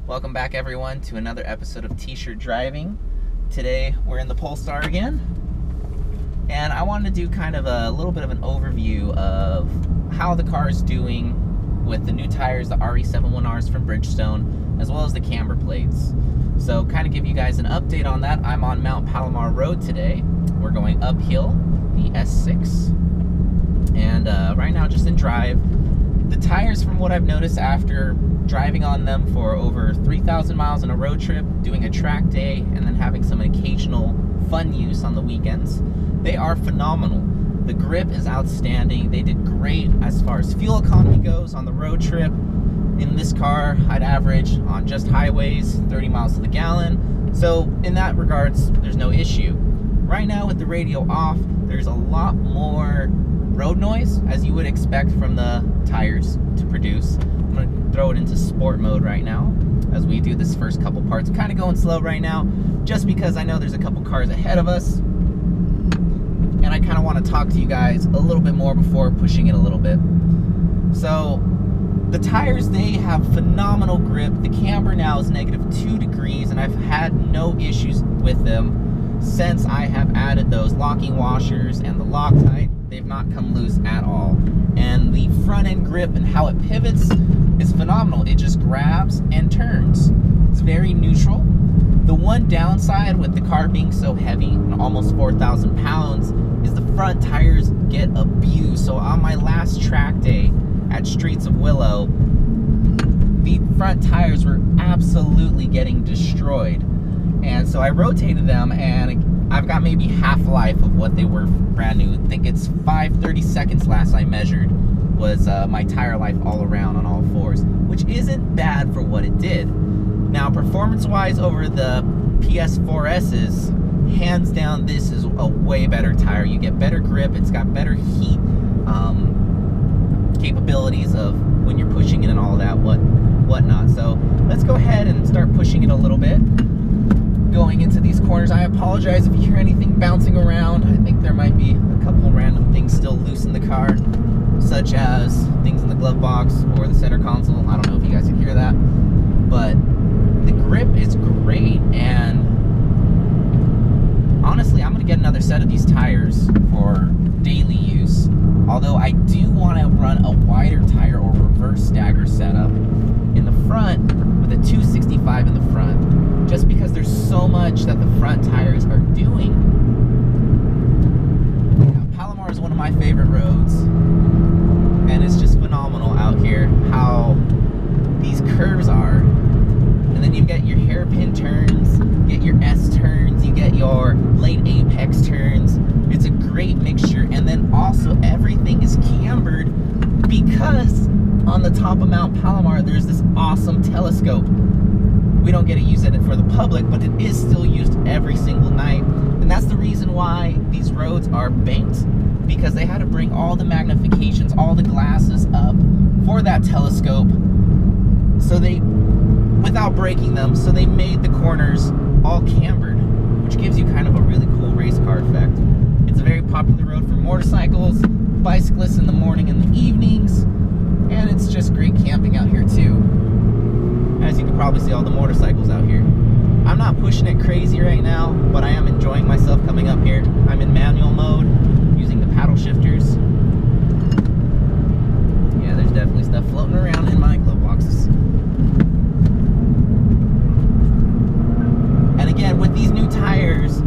Welcome back everyone to another episode of T-shirt driving. Today we're in the Polestar again, and I wanted to do kind of a little bit of an overview of how the car is doing with the new tires, the RE71Rs from Bridgestone, as well as the camber plates. So kind of give you guys an update on that. I'm on Mount Palomar Road today. We're going uphill, the S6, and right now just in drive. The tires, from what I've noticed after driving on them for over 3,000 miles on a road trip, doing a track day, and then having some occasional fun use on the weekends, they are phenomenal. The grip is outstanding. They did great as far as fuel economy goes on the road trip. In this car, I'd average on just highways 30 miles to the gallon. So in that regards, there's no issue. Right now with the radio off, there's a lot more road noise, as you would expect from the tires to produce. I'm gonna throw it into sport mode right now as we do this first couple parts. I'm kind of going slow right now just because I know there's a couple cars ahead of us, and I kind of want to talk to you guys a little bit more before pushing it a little bit. So the tires, they have phenomenal grip. The camber now is -2 degrees, and I've had no issues with them since I have added those locking washers and the Loctite. They've not come loose at all. And the front end grip and how it pivots is phenomenal. It just grabs and turns. It's very neutral. The one downside with the car being so heavy, almost 4,000 pounds, is the front tires get abused. So on my last track day at Streets of Willow, the front tires were absolutely getting destroyed. And so I rotated them, and I've got maybe half life of what they were brand new. I think it's 5:30 seconds last I measured was my tire life all around on all fours, which isn't bad for what it did. Now, performance-wise over the PS4S's, hands down, this is a way better tire. You get better grip. It's got better heat capabilities of when you're pushing it and all that whatnot. So let's go ahead and start pushing it a little bit. Going into these corners, I apologize if you hear anything bouncing around. I think there might be a couple random things still loose in the car, such as things in the glove box or the center console. I don't know if you guys can hear that, but the grip is great. And honestly, I'm gonna get another set of these tires for daily use, although I do want to run a wider tire or reverse stagger setup in the front with a 265 in the front, just because there's so much that the front tires are doing. Yeah, Palomar is one of my favorite roads, and it's just phenomenal out here how these curves are. And then you get your hairpin turns, you get your S turns, you get your late apex turns. It's a great mixture. And then also everything is cambered because on the top of Mount Palomar there's this awesome telescope. We don't get to use it for the public, but it is still used every single night. And that's the reason why these roads are banked, because they had to bring all the magnifications, all the glasses up for that telescope, so they, without breaking them, so they made the corners all cambered, which gives you kind of a really cool race car effect. It's a very popular road for motorcycles, bicyclists in the morning and the evenings, and it's just great camping out here too. As you can probably see, all the motorcycles out here. I'm not pushing it crazy right now, but I am enjoying myself coming up here. I'm in manual mode, using the paddle shifters. Yeah, there's definitely stuff floating around in my glove boxes. And again, with these new tires,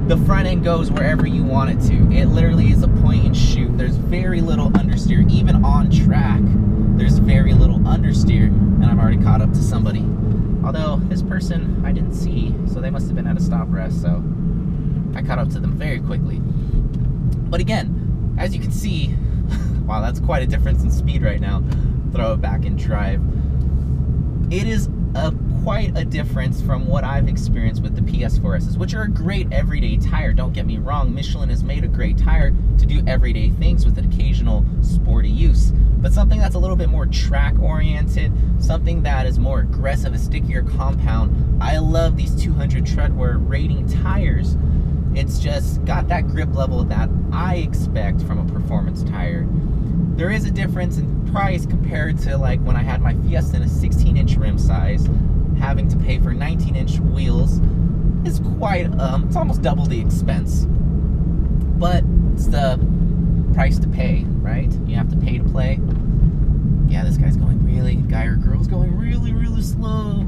the front end goes wherever you want it to. It literally is a point and shoot. There's very little understeer. Even on track, there's very little understeer. And I've already caught up to somebody. Although this person I didn't see, so they must have been at a stop rest, so I caught up to them very quickly. But again, as you can see, wow, that's quite a difference in speed right now. Throw it back and drive. It is quite a difference from what I've experienced with the PS4S's, which are a great everyday tire. Don't get me wrong, Michelin has made a great tire to do everyday things with an occasional sporty use. But something that's a little bit more track oriented, something that is more aggressive, a stickier compound. I love these 200 treadwear rating tires. It's just got that grip level that I expect from a performance tire. There is a difference in price compared to like when I had my Fiesta in a 16-inch rim size. having to pay for 19-inch wheels is quite, it's almost double the expense. But it's the price to pay, right? You have to pay to play. Yeah, this guy's going really, guy or girl's going really, really slow.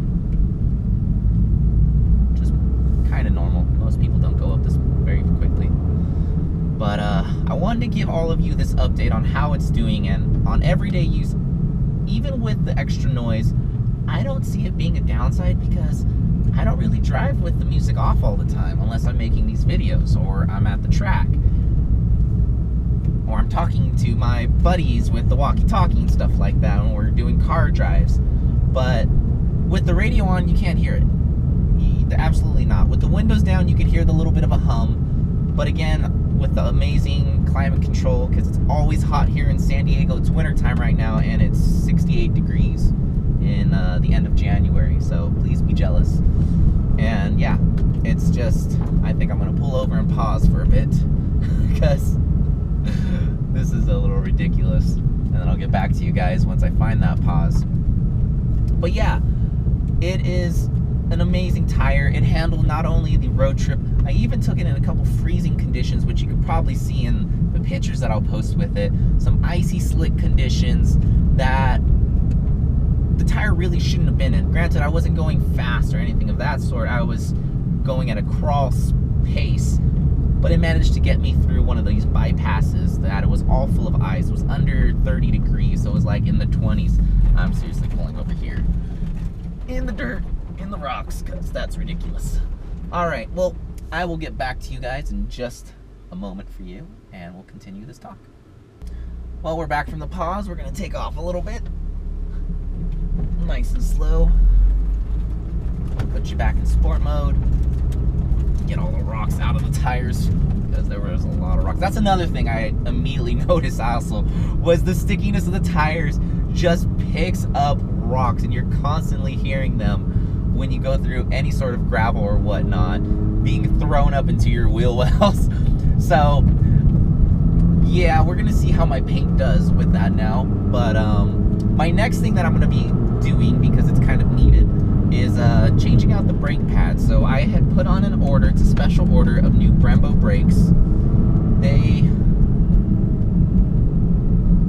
Just kind of normal. Most people don't go up this very quickly. But I wanted to give all of you this update on how it's doing, and on everyday use, even with the extra noise, I don't see it being a downside because I don't really drive with the music off all the time unless I'm making these videos or I'm at the track or I'm talking to my buddies with the walkie-talkie and stuff like that when we're doing car drives. But with the radio on, you can't hear it. Absolutely not. With the windows down, you can hear the little bit of a hum. But again, with the amazing climate control, because it's always hot here in San Diego. It's wintertime right now, and it's 68 degrees in the end of January, so please be jealous. And yeah, it's just, I think I'm gonna pull over and pause for a bit because this is a little ridiculous, and then I'll get back to you guys once I find that pause. But yeah, it is an amazing tire. It handled not only the road trip, I even took it in a couple freezing conditions, which you could probably see in the pictures that I'll post with it. Some icy slick conditions that the tire really shouldn't have been in. Granted, I wasn't going fast or anything of that sort. I was going at a crawl pace, but it managed to get me through one of these bypasses that it was all full of ice. It was under 30 degrees, so it was like in the 20s. I'm seriously pulling over here in the dirt, in the rocks, because that's ridiculous. All right, well, I will get back to you guys in just a moment for you, and we'll continue this talk. Well, we're back from the pause. We're gonna take off a little bit. Nice and slow. Put you back in sport mode. Get all the rocks out of the tires, because there was a lot of rocks. That's another thing I immediately noticed also, was the stickiness of the tires just picks up rocks, and you're constantly hearing them when you go through any sort of gravel or whatnot being thrown up into your wheel wells. So yeah, we're gonna see how my paint does with that now. But my next thing that I'm gonna be doing, because it's kind of needed, is changing out the brake pads. So I had put on an order, it's a special order, of new Brembo brakes.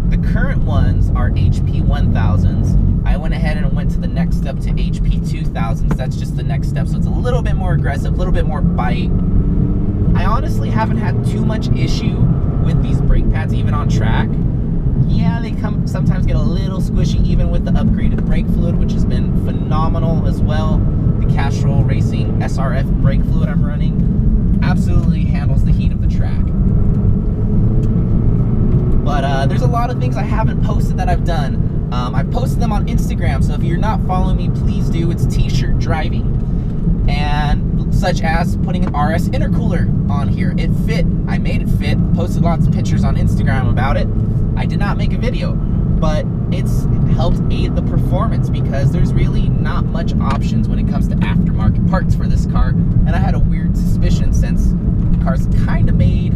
The current ones are HP 1000s. I went ahead and went to the next step to HP 2000s. That's just the next step, so it's a little bit more aggressive, a little bit more bite. I honestly haven't had too much issue with these brake pads, even on track. Yeah, they sometimes get a little squishy, even with the upgraded brake fluid, which has been phenomenal as well. The Castrol Racing SRF brake fluid I'm running absolutely handles the heat of the track. But there's a lot of things I haven't posted that I've done. I've posted them on Instagram, so if you're not following me, please do. It's T-shirt driving, and such as putting an RS intercooler on here. It fit. I made it fit. Posted lots of pictures on Instagram about it. I did not make a video, but it's helped aid the performance, because there's really not much options when it comes to aftermarket parts for this car. And I had a weird suspicion, since the car's kind of made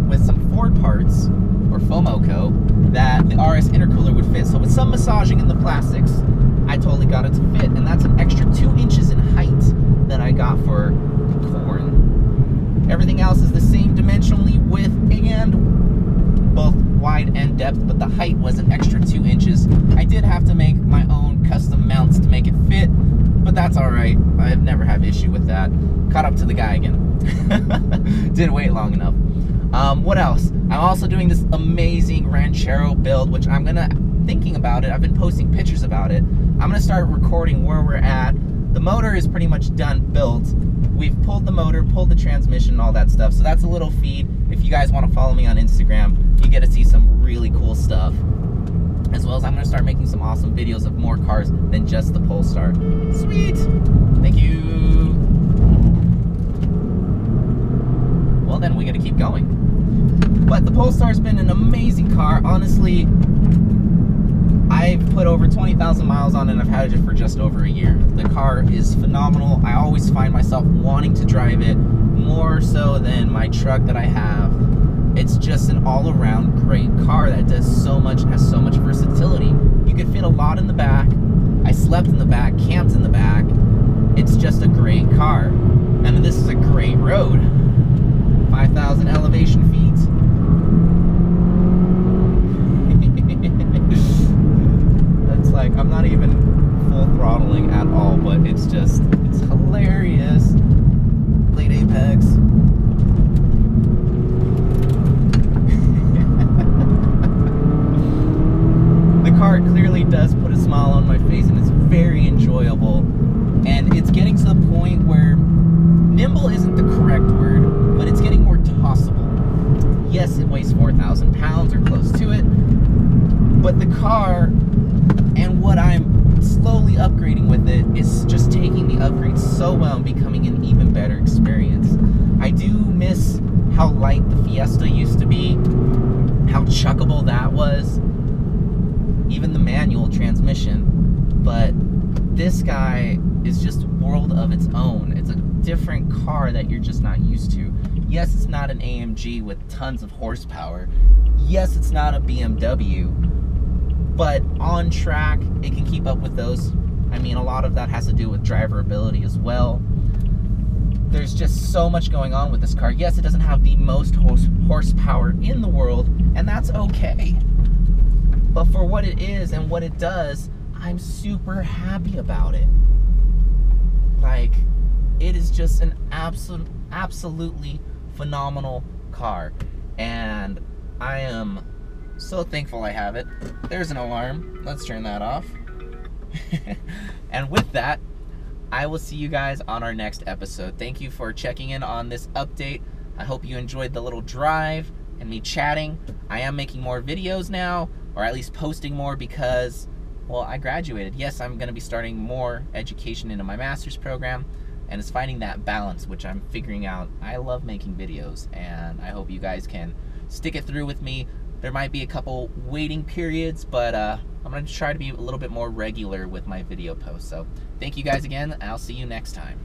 with some Ford parts, or Fomoco, that the RS intercooler would fit. So with some massaging in the plastics, I totally got it to fit, and that's an extra 2 inches in height that I got for the corn. Everything else is the same dimensionally, width and both wide and depth, but the height was an extra 2 inches. I did have to make my own custom mounts to make it fit, but that's all right. I've never had issue with that. Caught up to the guy again. Didn't wait long enough. What else? I'm also doing this amazing Ranchero build, which I'm thinking about it. I've been posting pictures about it. I'm gonna start recording where we're at. The motor is pretty much done built. We've pulled the motor, pulled the transmission, and all that stuff. So that's a little feed. If you guys want to follow me on Instagram, you get to see some really cool stuff. As well as I'm gonna start making some awesome videos of more cars than just the Polestar. Sweet! Thank you! Well then, we gotta keep going. But the Polestar's been an amazing car. Honestly, I've put over 20,000 miles on it, and I've had it for just over a year. The car is phenomenal. I always find myself wanting to drive it more so than my truck that I have. It's just an all-around great car that does so much and has so much versatility. You can fit a lot in the back. I slept in the back, camped in the back. it's just a great car. And this is a great road. 5,000 elevation feet. It's like, I'm not even full throttling at all, but it's hilarious. Late apex. The car clearly does put a smile on my face, and it's very enjoyable. And it's getting to the point where nimble isn't the correct word, but it's getting more tossable. Yes, it weighs 4,000 pounds or close to it, but the car and what I'm slowly upgrading with it is just taking the upgrade so well and becoming an even better experience. I do miss how light the Fiesta used to be, how chuckable that was, even the manual transmission, but this guy is just a world of its own. It's a different car that you're just not used to. Yes, it's not an AMG with tons of horsepower. Yes, it's not a BMW, but on track, it can keep up with those. I mean, a lot of that has to do with driver ability as well. There's just so much going on with this car. Yes, it doesn't have the most horsepower in the world, and that's okay. But for what it is and what it does, I'm super happy about it. Like, it is just an absolutely phenomenal car, and I am so thankful I have it. There's an alarm. Let's turn that off. And with that, I will see you guys on our next episode. Thank you for checking in on this update. I hope you enjoyed the little drive and me chatting. I am making more videos now, or at least posting more, because, well, I graduated. Yes, I'm going to be starting more education into my master's program, and it's finding that balance, which I'm figuring out. I love making videos, and I hope you guys can stick it through with me. There might be a couple waiting periods, but I'm going to try to be a little bit more regular with my video posts. So thank you guys again, and I'll see you next time.